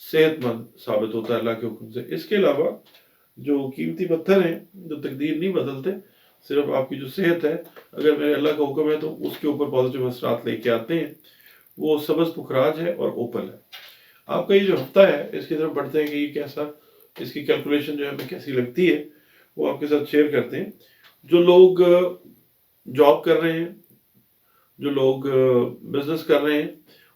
صحت مند ثابت ہوتا ہے اللہ کے حکم سے۔ اس کے علاوہ جو قیمتی پتھر ہیں جو تقدیر نہیں بدلتے، صرف آپ کی جو صحت ہے، اگر میرے اللہ کا حکم ہے تو اس کے اوپر پازیٹیو اثرات لے کے آتے ہیں، وہ سبز پکھراج ہے اور اوپل ہے۔ آپ کا یہ جو ہفتہ ہے اس کی طرف بڑھتے ہیں کہ یہ کیسا، اس کی کیلکولیشن جو ہے ہمیں کیسی لگتی ہے وہ آپ کے ساتھ شیئر کرتے ہیں۔ جو لوگ جاب کر رہے ہیں، جو لوگ بزنس کر رہے ہیں،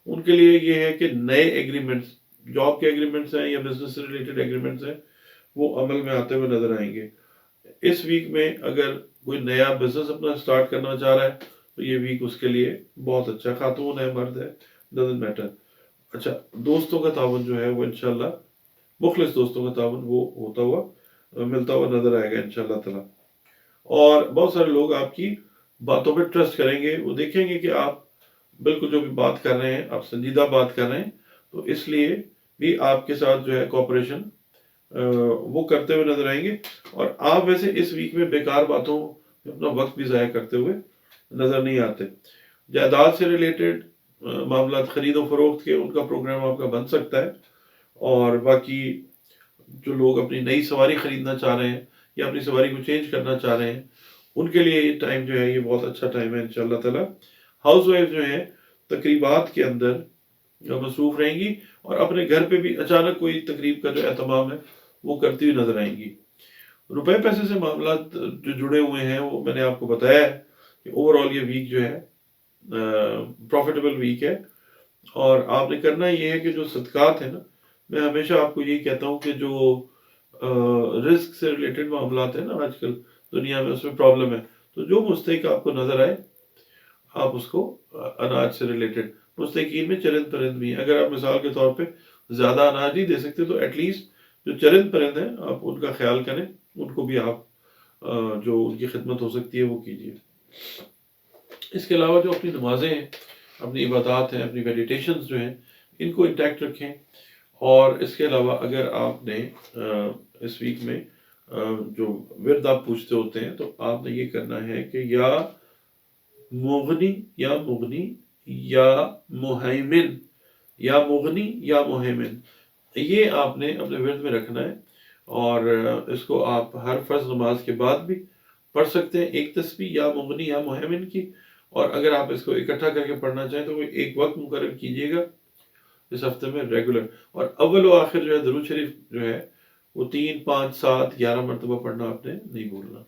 ان کے لیے یہ ہے کہ نئے ایگریمنٹس، جاب کے ایگریمنٹس ہیں یا بزنس سے ریلیٹڈ ایگریمنٹس ہیں، وہ عمل میں آتے ہوئے نظر آئیں گے۔ اس ویک میں اگر کوئی نیا بزنس اپنا سٹارٹ کرنا چاہ رہا ہے تو یہ ویک اس کے لیے بہت اچھا، خاتون ہے مرد ہے ڈزنٹ میٹر۔ اچھا، دوستوں کا تعاون جو ہے وہ انشاءاللہ، مخلص دوستوں کا تعاون وہ ہوتا ہوا ملتا ہوا نظر آئے گا انشاءاللہ تعالی۔ اور بہت سارے لوگ آپ کی باتوں پہ ٹرسٹ کریں گے، وہ دیکھیں گے کہ آپ بالکل جو بھی بات کر رہے ہیں آپ سنجیدہ بات کر رہے ہیں، تو اس لیے بھی آپ کے ساتھ جو ہے کوآپریشن وہ کرتے ہوئے نظر آئیں گے۔ اور آپ ویسے اس ویک میں بیکار باتوں میں اپنا وقت بھی ضائع کرتے ہوئے نظر نہیں آتے۔ جائیداد سے ریلیٹڈ معاملات، خرید و فروخت کے، ان کا پروگرام آپ کا بن سکتا ہے۔ اور باقی جو لوگ اپنی نئی سواری خریدنا چاہ رہے ہیں یا اپنی سواری کو چینج کرنا چاہ رہے ہیں، ان کے لیے یہ ٹائم جو ہے یہ بہت اچھا ٹائم ہے انشاءاللہ تعالی۔ ہاؤس وائف جو ہیں تقریبات کے اندر مصروف رہیں گی اور اپنے گھر پہ بھی اچانک کوئی تقریب کا جو اہتمام ہے وہ کرتی ہوئی نظر آئیں گی۔ روپے پیسے سے معاملات جو جڑے ہوئے ہیں وہ میں نے آپ کو بتایا ہے کہ اوور آل یہ ویک جو ہے پروفیٹیبل ویک ہے۔ اور آپ نے کرنا یہ ہے کہ جو صدقات ہیں نا، میں ہمیشہ آپ کو یہی کہتا ہوں کہ جو رزق سے ریلیٹڈ معاملات ہیں نا آج کل دنیا میں، اس میں پرابلم ہے، تو جو مستحق آپ کو نظر آئے آپ اس کو اناج سے ریلیٹڈ، مستحقین میں چرند پرند بھی ہیں، اگر آپ مثال کے طور پہ زیادہ اناج نہیں دے سکتے تو ایٹ لیسٹ جو چرند پرند ہیں آپ ان کا خیال کریں، ان کو بھی آپ جو ان کی خدمت ہو سکتی ہے وہ کیجیے۔ اس کے علاوہ جو اپنی نمازیں ہیں، اپنی عبادات ہیں، اپنی میڈیٹیشنز جو ہیں، ان کو انٹیکٹ رکھیں۔ اور اس کے علاوہ اگر آپ نے اس ویک میں جو ورد آپ پوچھتے ہوتے ہیں تو آپ نے یہ کرنا ہے کہ یا مغنی یا مغنی یا مہیمن، یا مغنی یا مہیمن، یہ آپ نے اپنے ورد میں رکھنا ہے۔ اور اس کو آپ ہر فرض نماز کے بعد بھی پڑھ سکتے ہیں، ایک تسبیح یا مغنی یا مہیمن کی۔ اور اگر آپ اس کو اکٹھا کر کے پڑھنا چاہیں تو ایک وقت مقرر کیجیے گا اس ہفتے میں ریگولر۔ اور اول و آخر جو ہے درود شریف جو ہے وہ 3، 5، 7، 11 مرتبہ پڑھنا آپ نے نہیں بھولنا۔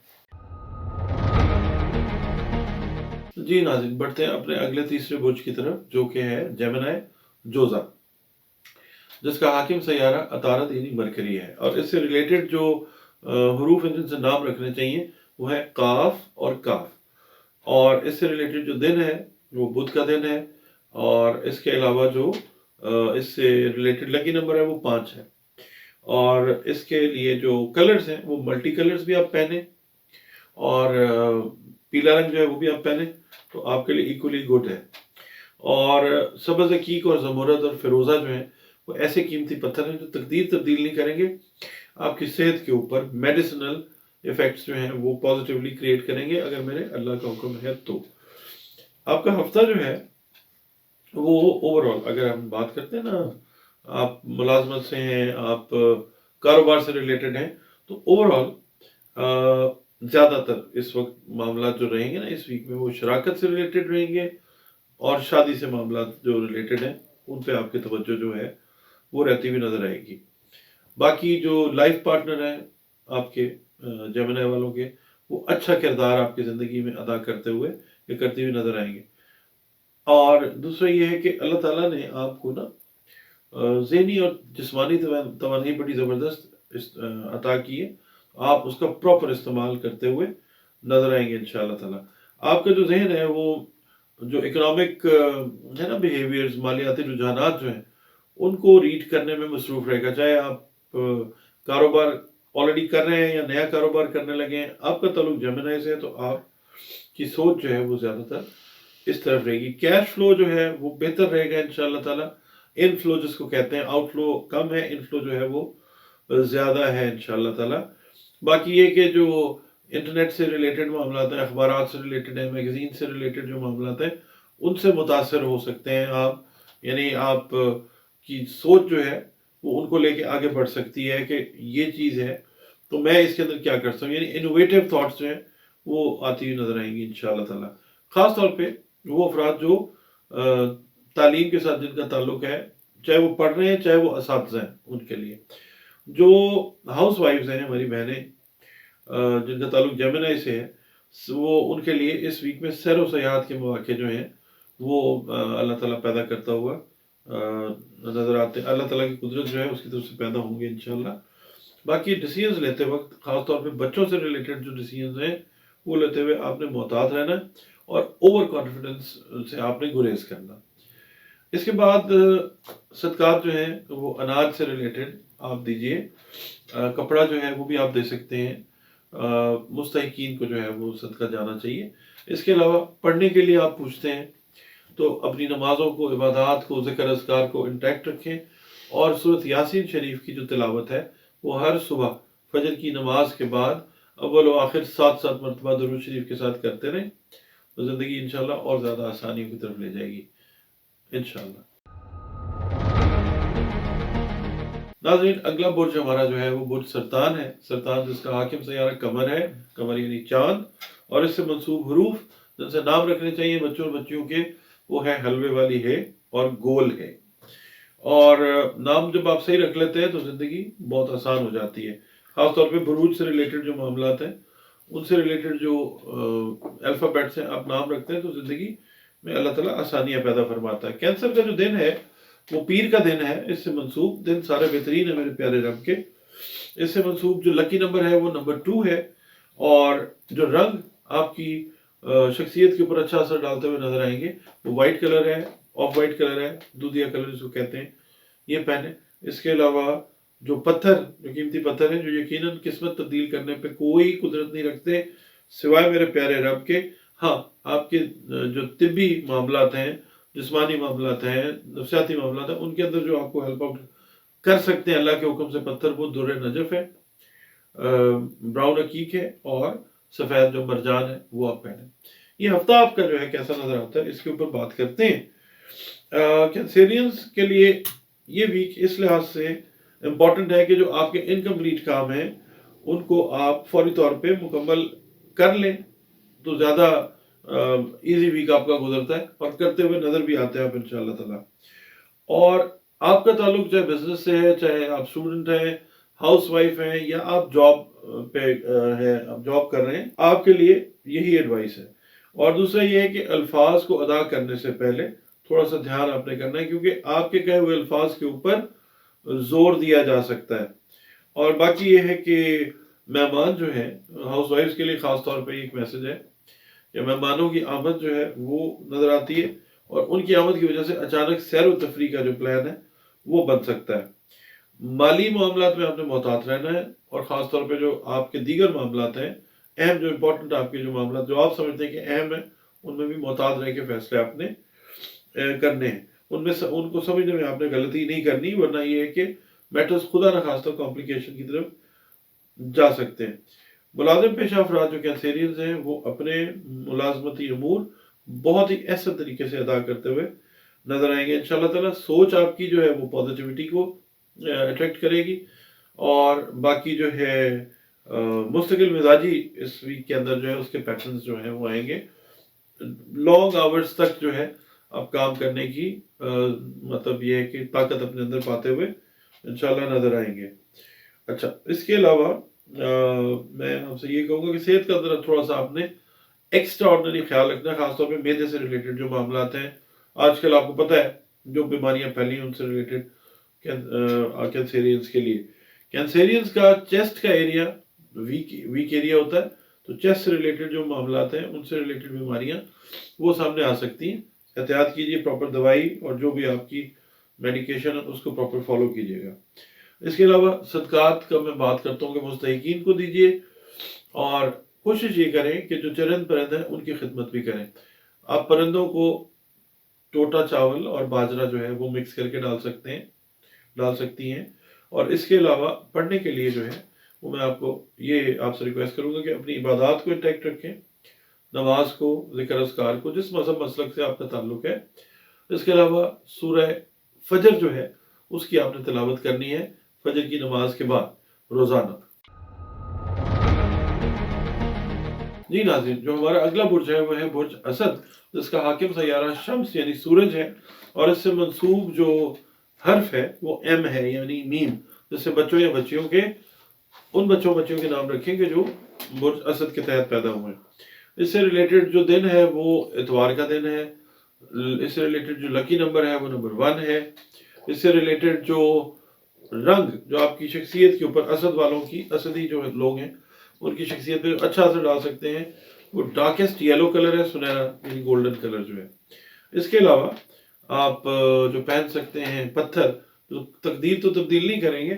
جی ناظرین، بڑھتے ہیں اپنے اگلے تیسرے برج کی طرف جو کہ ہے جیمنائی جوزا، جس کا حاکم سیارہ عطارد یعنی مرکری ہے۔ اور اس سے ریلیٹڈ جو حروف ہیں جن سے نام رکھنے چاہیے وہ ہے قاف اور کاف۔ اور اس سے ریلیٹڈ جو دن ہے وہ بدھ کا دن ہے۔ اور اس کے علاوہ جو اس سے ریلیٹڈ لکی نمبر ہے وہ 5 ہے۔ اور اس کے لیے جو کلرز ہیں وہ ملٹی کلرز بھی آپ پہنیں، اور پیلا رنگ جو ہے وہ بھی آپ پہنیں تو آپ کے لیے ایکولی گڈ ہے۔ اور سبز عقیق اور زمرد اور فیروزہ جو ہیں وہ ایسے قیمتی پتھر ہیں جو تقدیر تبدیل نہیں کریں گے، آپ کی صحت کے اوپر میڈیسنل ایفیکٹس جو ہیں وہ پازیٹیولی کریٹ کریں گے اگر میرے اللہ کا حکم ہے تو۔ آپ کا ہفتہ جو ہے وہ اوور آل اگر ہم بات کرتے ہیں نا، آپ ملازمت سے ہیں، آپ کاروبار سے ریلیٹڈ ہیں، تو اوور آل زیادہ تر اس وقت معاملات جو رہیں گے نا اس ویک میں وہ شراکت سے ریلیٹڈ رہیں گے، اور شادی سے معاملات جو ریلیٹڈ ہیں ان پہ آپ کی توجہ جو ہے وہ رہتی ہوئی نظر آئے گی۔ باقی جو لائف پارٹنر ہیں آپ کے جیمنائی والوں کے، وہ اچھا کردار آپ کی زندگی میں ادا کرتے ہوئے یا کرتے ہوئے نظر آئیں گے۔ اور دوسرا یہ ہے کہ اللہ تعالیٰ نے آپ کو نا ذہنی اور جسمانی توانائی بڑی زبردست عطا کی ہے، آپ اس کا پراپر استعمال کرتے ہوئے نظر آئیں گے انشاءاللہ تعالیٰ۔ آپ کا جو ذہن ہے وہ جو اکنامک ہے نا بیہیویئرز، مالیاتی رجحانات جو ہیں ان کو ریڈ کرنے میں مصروف رہے گا، چاہے آپ کاروبار آلریڈی کر رہے ہیں یا نیا کاروبار کرنے لگے ہیں۔ آپ کا تعلق جیمنائی سے ہے تو آپ کی سوچ جو ہے وہ زیادہ تر اس طرف رہے گی۔ کیش فلو جو ہے وہ بہتر رہے گا انشاءاللہ تعالیٰ۔ ان فلو جس کو کہتے ہیں، آؤٹ فلو کم ہے، ان فلو جو ہے وہ زیادہ ہے انشاءاللہ تعالیٰ۔ باقی یہ کہ جو انٹرنیٹ سے ریلیٹڈ معاملات ہیں، اخبارات سے ریلیٹڈ ہیں، میگزین سے ریلیٹڈ جو معاملات ہیں ان سے متاثر ہو سکتے ہیں آپ، یعنی آپ کی سوچ جو ہے وہ ان کو لے کے آگے بڑھ سکتی ہے کہ یہ چیز ہے تو میں اس کے اندر کیا کر سکتا ہوں، یعنی انوویٹیو تھاٹس جو ہیں وہ آتی ہوئی نظر آئیں گی انشاءاللہ تعالیٰ. خاص طور پہ وہ افراد جو تعلیم کے ساتھ جن کا تعلق ہے، چاہے وہ پڑھ رہے ہیں چاہے وہ اساتذہ ہیں، ان کے لیے. جو ہاؤس وائفز ہیں ہماری بہنیں جن کا تعلق جیمنائی سے ہے، وہ ان کے لیے اس ویک میں سیر و سیاحت کے مواقع جو ہیں وہ اللہ تعالیٰ پیدا کرتا ہوا نظر آتے ہیں. اللہ تعالیٰ کی قدرت جو ہے اس کی طرف سے پیدا ہوں گے انشاءاللہ. باقی ڈیسیژنز لیتے وقت خاص طور پہ بچوں سے ریلیٹڈ جو ڈیسیژنز ہیں وہ لیتے ہوئے آپ نے محتاط رہنا ہے اور اوور کانفیڈنس سے آپ نے گریز کرنا. اس کے بعد صدقات جو ہیں وہ اناج سے ریلیٹڈ آپ دیجئے. کپڑا جو ہے وہ بھی آپ دے سکتے ہیں، مستحقین کو جو ہے وہ صدقہ جانا چاہیے. اس کے علاوہ پڑھنے کے لیے آپ پوچھتے ہیں تو اپنی نمازوں کو، عبادات کو، ذکر اذکار کو انٹیکٹ رکھیں اور سورۃ یاسین شریف کی جو تلاوت ہے وہ ہر صبح فجر کی نماز کے بعد اول و آخر 7 مرتبہ درود شریف کے ساتھ کرتے رہیں تو زندگی انشاءاللہ اور زیادہ آسانیوں کی طرف لے جائے گی انشاءاللہ. ناظرین، اگلا برج ہمارا جو ہے وہ برج سرطان ہے. سرطان جس کا حاکم سیارہ قمر ہے، قمر یعنی چاند، اور اس سے منسوب حروف جن سے نام رکھنے چاہیے بچوں اور بچیوں کے وہ ہے حلوے والی ہے اور گول ہے. اور نام جب آپ صحیح رکھ لیتے ہیں تو زندگی بہت آسان ہو جاتی ہے. خاص طور پہ بروج سے ریلیٹڈ جو معاملات ہیں ان سے ریلیٹڈ جو الفابیٹس ہیں آپ نام رکھتے ہیں تو زندگی میں اللہ تعالیٰ آسانیاں پیدا فرماتا ہے. کینسر کا جو دن ہے وہ پیر کا دن ہے. اس سے منسوب دن سارے بہترین ہیں میرے پیارے رب کے. اس سے منسوب جو لکی نمبر ہے وہ نمبر 2 ہے. اور جو رنگ آپ کی شخصیت کے اوپر اچھا اثر ڈالتے ہوئے نظر آئیں گے وہ وائٹ کلر ہے، آف وائٹ کلر ہے، دودھیا کلر جس کو کہتے ہیں، یہ پہنے. اس کے علاوہ جو پتھر، جو قیمتی پتھر ہیں جو یقیناً قسمت تبدیل کرنے پہ کوئی قدرت نہیں رکھتے سوائے میرے پیارے رب کے. ہاں، آپ کے جو طبی معاملات ہیں، جسمانی معاملات ہیں، نفسیاتی معاملات ہیں، ان کے اندر جو آپ کو ہیلپ آؤٹ کر سکتے ہیں اللہ کے حکم سے پتھر وہ در نجف ہے، براؤن عقیق ہے، اور سفید جو مرجان ہے وہ آپ پہنیں. یہ ہفتہ آپ کا جو ہے کیسا نظر آتا ہے اس کے اوپر بات کرتے ہیں. کینسیرینز کے لیے یہ ویک اس لحاظ سے امپورٹنٹ ہے کہ جو آپ کے انکمپلیٹ کام ہیں ان کو آپ فوری طور پہ مکمل کر لیں تو زیادہ ایزی ویک آپ کا گزرتا ہے اور کرتے ہوئے نظر بھی آتے ہیں آپ انشاءاللہ تعالیٰ. اور آپ کا تعلق چاہے بزنس سے ہے، چاہے آپ اسٹوڈنٹ ہیں، ہاؤس وائف ہیں، یا آپ جاب پہ ہیں، آپ جاب کر رہے ہیں، آپ کے لیے یہی ایڈوائس ہے. اور دوسرا یہ ہے کہ الفاظ کو ادا کرنے سے پہلے تھوڑا سا دھیان آپ نے کرنا ہے کیونکہ آپ کے کہے ہوئے الفاظ کے اوپر زور دیا جا سکتا ہے. اور باقی یہ ہے کہ مہمان جو ہیں ہاؤس وائفز کے لیے خاص طور پہ ایک میسج ہے کہ مہمانوں کی آمد جو ہے وہ نظر آتی ہے اور ان کی آمد کی وجہ سے اچانک سیر و تفریح کا جو پلان ہے وہ بن سکتا ہے. مالی معاملات میں آپ نے محتاط رہنا ہے اور خاص طور پہ جو آپ کے دیگر معاملات ہیں، اہم جو امپورٹنٹ آپ کے جو معاملات جو آپ سمجھتے ہیں کہ اہم ہیں، ان میں بھی محتاط رہ کے فیصلے آپ نے کرنے ہیں. ان کو سمجھنے میں آپ نے غلطی نہیں کرنی، ورنہ یہ ہے کہ میٹرز خدا نخواستہ کمپلیکیشن کی طرف جا سکتے ہیں. ملازم پیشہ افراد جو کینسیرینز ہیں وہ اپنے ملازمتی امور بہت ہی احسن طریقے سے ادا کرتے ہوئے نظر آئیں گے انشاءاللہ تعالیٰ. سوچ آپ کی جو ہے وہ پازیٹیوٹی کو اٹریکٹ کرے گی اور باقی جو ہے مستقل مزاجی اس ویک کے اندر جو ہے اس کے پیٹرنز جو ہیں وہ آئیں گے. لانگ آورز تک جو ہے آپ کام کرنے کی مطلب یہ ہے کہ طاقت اپنے اندر پاتے ہوئے انشاءاللہ نظر آئیں گے. اچھا، اس کے علاوہ میں آپ سے یہ کہوں گا کہ صحت کا ذرا تھوڑا سا آپ نے ایکسٹرا آرڈنری خیال رکھنا ہے، خاص طور پہ معدے سے ریلیٹڈ جو معاملات ہیں. آج کل آپ کو پتہ ہے جو بیماریاں پھیلی ہیں ان سے ریلیٹڈ کینسیرینز کے لیے، کینسیرینز کا چیسٹ کا ایریا ویک ایریا ہوتا ہے تو چیسٹ سے ریلیٹڈ جو معاملات ہیں ان سے ریلیٹڈ بیماریاں وہ سامنے آ سکتی ہیں. احتیاط کیجیے، پراپر دوائی اور جو بھی آپ کی میڈیکیشن ہے اس کو پراپر فالو کیجیے گا. اس کے علاوہ صدقات کا میں بات کرتا ہوں کہ مستحقین کو دیجیے اور کوشش یہ کریں کہ جو چرند پرند ہیں ان کی خدمت بھی کریں. آپ پرندوں کو ٹوٹا چاول اور باجرہ جو ہے وہ مکس کر کے ڈال سکتی ہیں. اور اس کے علاوہ پڑھنے کے لیے جو ہے وہ میں آپ کو یہ آپ سے ریکویسٹ کروں گا کہ اپنی عبادات کو انٹیکٹ رکھیں، نماز کو، ذکر اذکار کو، جس مذہب مسلک سے آپ کا تعلق ہے. اس کے علاوہ سورہ فجر جو ہے اس کی آپ نے تلاوت کرنی ہے فجر کی نماز کے بعد روزانہ۔ جی ناظرین، جو ہمارا اگلا برج ہے وہ ہے برج اسد، جس کا حاکم سیارہ شمس یعنی سورج ہے، اور اس سے منسوب جو حرف ہے وہ ایم ہے یعنی میم، جس سے بچوں یا بچیوں کے ان بچوں کے نام رکھیں کہ جو برج اسد کے تحت پیدا ہوئے ہیں۔ اس سے ریلیٹڈ جو دن ہے وہ اتوار کا دن ہے۔ اس سے ریلیٹڈ جو لکی نمبر ہے وہ نمبر 1 ہے۔ اس سے ریلیٹڈ جو رنگ جو آپ کی شخصیت کے اوپر، اسد والوں کی، اسدی جو لوگ ہیں ان کی شخصیت پہ اچھا اثر ڈال سکتے ہیں، وہ ڈارکسٹ یلو کلر ہے، سنہرا یعنی گولڈن کلر جو ہے۔ اس کے علاوہ آپ جو پہن سکتے ہیں پتھر، جو تقدیر تو تبدیل نہیں کریں گے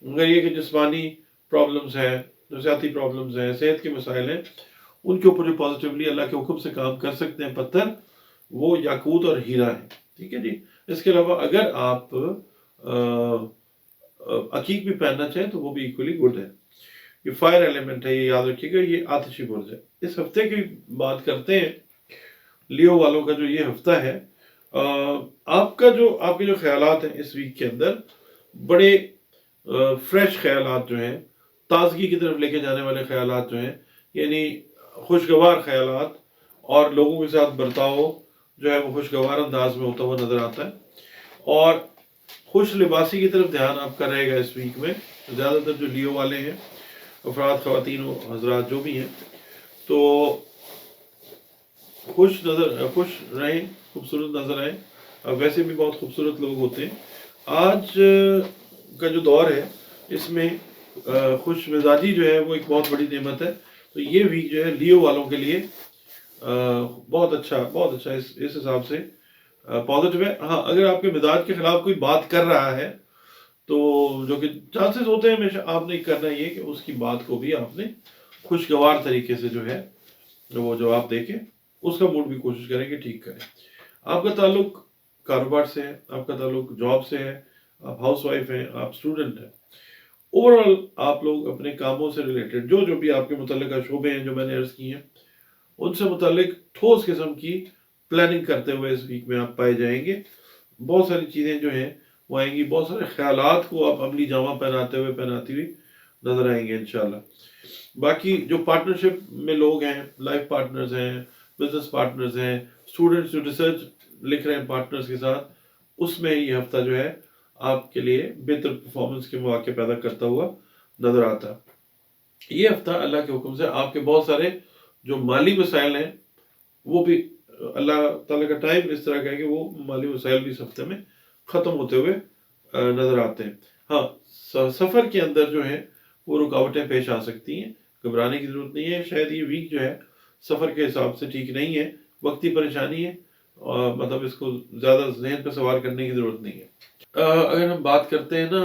مگر یہ کہ جسمانی پرابلمز ہیں، نفسیاتی پرابلمز ہیں، صحت کے مسائل ہیں، ان کے اوپر جو پازیٹیولی اللہ کے حکم سے کام کر سکتے ہیں پتھر، وہ یاقوت اور ہیرا ہے، ٹھیک ہے جی۔ اس کے علاوہ اگر آپ عقیق بھی پہننا چاہیں تو وہ بھی ایکولی گڈ ہے۔ یہ فائر ایلیمنٹ ہے، یہ یاد رکھیے گا، یہ آتشی برج ہے۔ اس ہفتے کی بات کرتے ہیں لیو والوں کا جو یہ ہفتہ ہے، آپ کے جو خیالات ہیں اس ویک کے اندر بڑے فریش خیالات جو ہیں، تازگی کی طرف لے کے جانے والے خیالات جو ہیں، یعنی خوشگوار خیالات، اور لوگوں کے ساتھ برتاؤ جو ہے وہ خوشگوار انداز میں ہوتا ہوا نظر آتا ہے، اور خوش لباسی کی طرف دھیان آپ کا رہے گا اس ویک میں۔ زیادہ تر جو لیو والے ہیں، افراد، خواتین و حضرات جو بھی ہیں، تو خوش رہیں، خوبصورت نظر آئیں۔ اب ویسے بھی بہت خوبصورت لوگ ہوتے ہیں۔ آج کا جو دور ہے اس میں خوش مزاجی جو ہے وہ ایک بہت بڑی نعمت ہے، تو یہ ویک جو ہے لیو والوں کے لیے بہت اچھا اس حساب سے پازیٹیو ہے۔ ہاں، اگر آپ کے مزاج کے خلاف کوئی بات کر رہا ہے تو جو کہ چانسز ہوتے ہیں ہمیشہ، آپ نے کرنا یہ کہ اس کی بات کو بھی آپ نے خوشگوار طریقے سے جو ہے وہ جواب دے کے اس کا موڈ بھی کوشش کریں کہ ٹھیک کریں۔ آپ کا تعلق کاروبار سے ہے، آپ کا تعلق جاب سے ہے، آپ ہاؤس وائف ہیں، آپ اسٹوڈنٹ ہیں، اوورآل آپ لوگ اپنے کاموں سے ریلیٹڈ جو بھی آپ کے متعلقہ شعبے ہیں جو میں نے عرض کی ہیں، ان سے متعلق ٹھوس قسم کی پلاننگ کرتے ہوئے اس ویک میں آپ پائے جائیں گے۔ بہت ساری چیزیں جو ہیں وہ آئیں گی، بہت سارے خیالات کو آپ عملی جامہ پہناتی ہوئی نظر آئیں گے انشاءاللہ۔ باقی جو پارٹنرشپ میں لوگ ہیں، لائف پارٹنرز ہیں، بزنس پارٹنرز ہیں، اسٹوڈنٹس جو ریسرچ لکھ رہے ہیں پارٹنرز کے ساتھ، اس میں یہ ہفتہ جو ہے آپ کے لیے بہتر پرفارمنس کے مواقع پیدا کرتا ہوا نظر آتا ہے۔ یہ ہفتہ اللہ کے حکم سے آپ کے بہت سارے جو مالی مسائل ہیں وہ بھی اللہ تعالیٰ کا ٹائم اس طرح کا ہے کہ وہ مالی مسائل بھی اس ہفتے میں ختم ہوتے ہوئے نظر آتے ہیں۔ ہاں، سفر کے اندر جو ہے وہ رکاوٹیں پیش آ سکتی ہیں، گھبرانے کی ضرورت نہیں ہے۔ شاید یہ ویک جو ہے سفر کے حساب سے ٹھیک نہیں ہے، وقتی پریشانی ہے، اور مطلب اس کو زیادہ ذہن پہ سوار کرنے کی ضرورت نہیں ہے۔ اگر ہم بات کرتے ہیں نا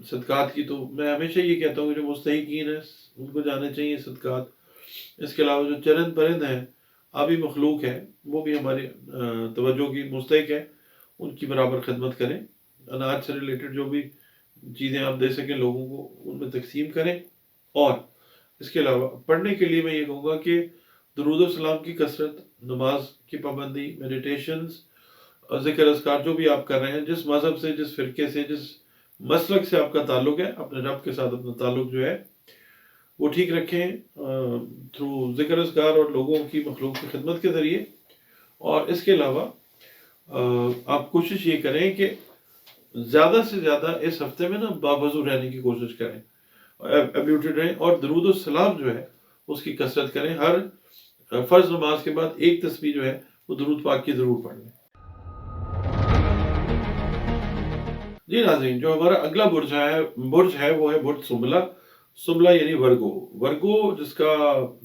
صدقات کی، تو میں ہمیشہ یہ کہتا ہوں کہ جو مستحقین ہیں ان کو جانے چاہیے صدقات۔ اس کے علاوہ جو چرند پرند ہیں، آبی مخلوق ہے، وہ بھی ہماری توجہ کی مستحق ہے، ان کی برابر خدمت کریں۔ اناج سے ریلیٹڈ جو بھی چیزیں آپ دے سکیں لوگوں کو، ان میں تقسیم کریں۔ اور اس کے علاوہ پڑھنے کے لیے میں یہ کہوں گا کہ درود و سلام کی کثرت، نماز کی پابندی، میڈیٹیشنز، ذکر اذکار جو بھی آپ کر رہے ہیں، جس مذہب سے، جس فرقے سے، جس مسلک سے آپ کا تعلق ہے، اپنے رب کے ساتھ اپنا تعلق جو ہے وہ ٹھیک رکھیں تھرو ذکر اذکار اور لوگوں کی، مخلوق کی خدمت کے ذریعے۔ اور اس کے علاوہ آپ کوشش یہ کریں کہ زیادہ سے زیادہ اس ہفتے میں نا باوضو رہنے کی کوشش کریں، ایبلیوٹڈ رہیں، اور درود و سلام جو ہے اس کی کثرت کریں۔ ہر فرض نماز کے بعد ایک تسبیح جو ہے وہ درود پاک کی ضرور پڑھ لیں۔ جی ناظرین، جو ہمارا اگلا برج ہے وہ ہے برج سنبلہ۔ سنبلہ یعنی ورگو جس کا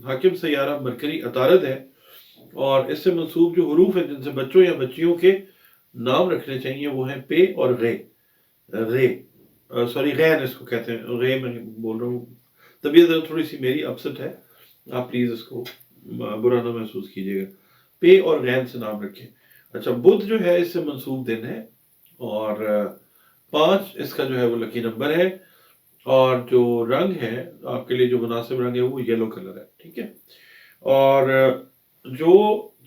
حاکم سیارہ مرکری عطارد ہے، اور اس سے منسوب جو حروف ہیں جن سے بچوں یا بچیوں کے نام رکھنے چاہیے وہ ہیں پے اور غے۔ غین اس کو کہتے ہیں، غے میں بول رہا ہوں، طبیعت تھوڑی سی میری اپسٹ ہے، آپ پلیز اس کو برا نہ محسوس کیجیے گا۔ پے اور غین سے نام رکھیں۔ اچھا، بدھ جو ہے اس سے منسوب دن ہے، اور 5 اس کا جو ہے وہ لکی نمبر ہے، اور جو رنگ ہے آپ کے لیے جو مناسب رنگ ہے وہ یلو کلر ہے، ٹھیک ہے۔ اور جو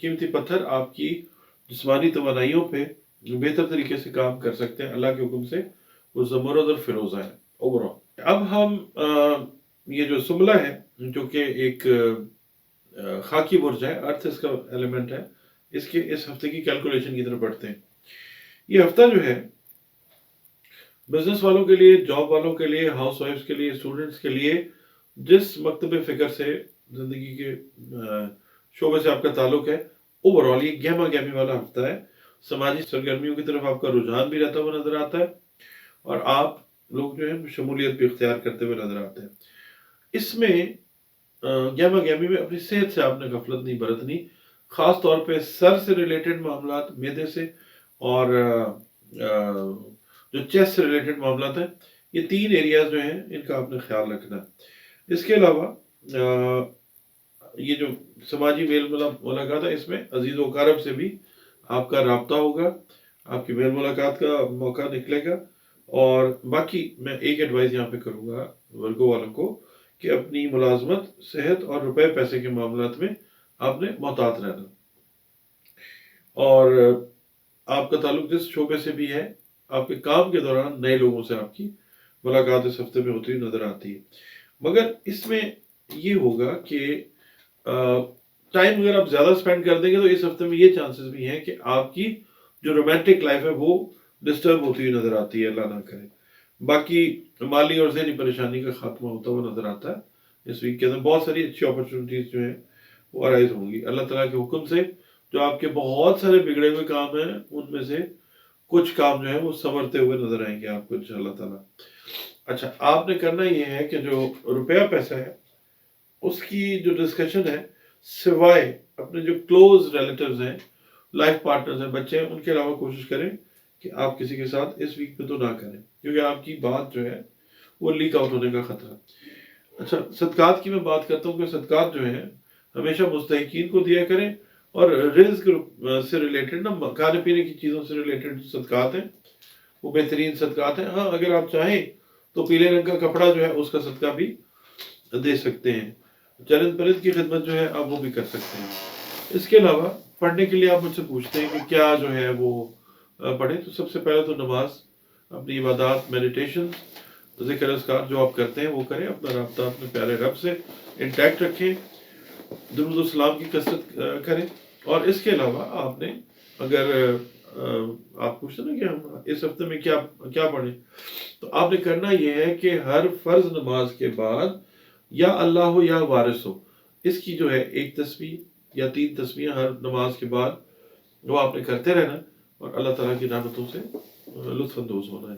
قیمتی پتھر آپ کی جسمانی توانائیوں پہ بہتر طریقے سے کام کر سکتے ہیں اللہ کے حکم سے، وہ زمرد اور فیروزہ ہے اوور آل۔ اب ہم یہ جو سملہ ہے جو کہ ایک خاکی برج ہے، ارتھ اس کا ایلیمنٹ ہے، اس کے اس ہفتے کی کیلکولیشن کی طرف بڑھتے ہیں۔ یہ ہفتہ جو ہے بزنس والوں کے لیے، جاب والوں کے لیے، ہاؤس وائفز کے لیے، اسٹوڈنٹس کے لیے، جس مکتب فکر سے زندگی کے شعبے سے آپ کا تعلق ہے، اوور آل یہ گہما گہمی والا ہفتہ ہے۔ سماجی سرگرمیوں کی طرف آپ کا رجحان بھی رہتا ہوا نظر آتا ہے اور آپ لوگ جو ہے شمولیت بھی اختیار کرتے ہوئے نظر آتے ہیں۔ اس میں گہما گہمی میں اپنی صحت سے آپ نے غفلت نہیں برتنی، خاص طور پہ سر سے ریلیٹڈ معاملات، معدے سے اور جو چیسٹ سے ریلیٹڈ معاملات ہیں، یہ 3 ایریاز جو ہیں ان کا آپ نے خیال رکھنا ہے۔ اس کے علاوہ یہ جو سماجی میل ملاقات ہے، اس میں عزیز و اقارب سے بھی آپ کا رابطہ ہوگا، آپ کی میل ملاقات کا موقع نکلے گا۔ اور باقی میں ایک ایڈوائز یہاں پہ کروں گا ورگو والوں کو کہ اپنی ملازمت، صحت اور روپے پیسے کے معاملات میں آپ نے محتاط رہنا، اور آپ کا تعلق جس شعبے سے بھی ہے، آپ کے کام کے دوران نئے لوگوں سے آپ کی ملاقات اس ہفتے میں ہوتی ہوئی نظر آتی ہے۔ مگر اس میں یہ ہوگا کہ ٹائم اگر آپ زیادہ سپینڈ کر دیں گے تو اس ہفتے میں یہ چانسز بھی ہیں کہ آپ کی جو رومانٹک لائف ہے وہ ڈسٹرب ہوتی ہوئی نظر آتی ہے، اللہ نہ کرے۔ باقی مالی اور ذہنی پریشانی کا خاتمہ ہوتا ہوا نظر آتا ہے۔ اس ویک کے اندر بہت ساری اچھی اپرچونٹیز جو ہیں وہ ارائز ہوں گی اللہ تعالیٰ کے حکم سے۔ جو آپ کے بہت سارے بگڑے ہوئے کام ہیں ان میں سے کچھ کام جو ہیں وہ سنورتے ہوئے نظر آئیں گے آپ کو انشاءاللہ تعالیٰ۔ اچھا، آپ نے کرنا یہ ہے کہ جو روپیہ پیسہ ہے اس کی جو ڈسکشن ہے، سوائے اپنے جو کلوز ریلیٹیوز ہیں، لائف پارٹنرز ہیں، بچے ہیں، ان کے علاوہ کوشش کریں کہ آپ کسی کے ساتھ اس ویک میں تو نہ کریں، کیونکہ آپ کی بات جو ہے وہ لیک آؤٹ ہونے کا خطرہ۔ اچھا، صدقات کی میں بات کرتا ہوں کہ صدقات جو ہیں ہمیشہ مستحقین کو دیا کریں، اور رزق سے ریلیٹڈ نا، کھانے پینے کی چیزوں سے ریلیٹڈ صدقات ہیں وہ بہترین صدقات ہیں۔ ہاں، اگر آپ چاہیں تو پیلے رنگ کا کپڑا جو ہے اس کا صدقہ بھی دے سکتے ہیں، چرند پرند کی خدمت جو ہے آپ وہ بھی کر سکتے ہیں۔ اس کے علاوہ پڑھنے کے لیے آپ مجھ سے پوچھتے ہیں کہ کیا جو ہے وہ پڑھیں، تو سب سے پہلے تو نماز، اپنی عبادات، میڈیٹیشن، ذکر اذکار جو آپ کرتے ہیں وہ کریں، اپنا رابطہ اپنے پیارے رب سے انٹیکٹ رکھیں، درود و سلام کی کثرت کریں۔ اور اس کے علاوہ آپ نے اگر آپ پوچھتے نا کہ ہم اس ہفتے میں کیا پڑھیں، تو آپ نے کرنا یہ ہے کہ ہر فرض نماز کے بعد یا اللہ ہو یا وارث ہو، اس کی جو ہے 1 تسبیح یا 3 تسبیح ہر نماز کے بعد وہ آپ نے کرتے رہنا، اور اللہ تعالیٰ کی رحمتوں سے لطف اندوز ہونا ہے۔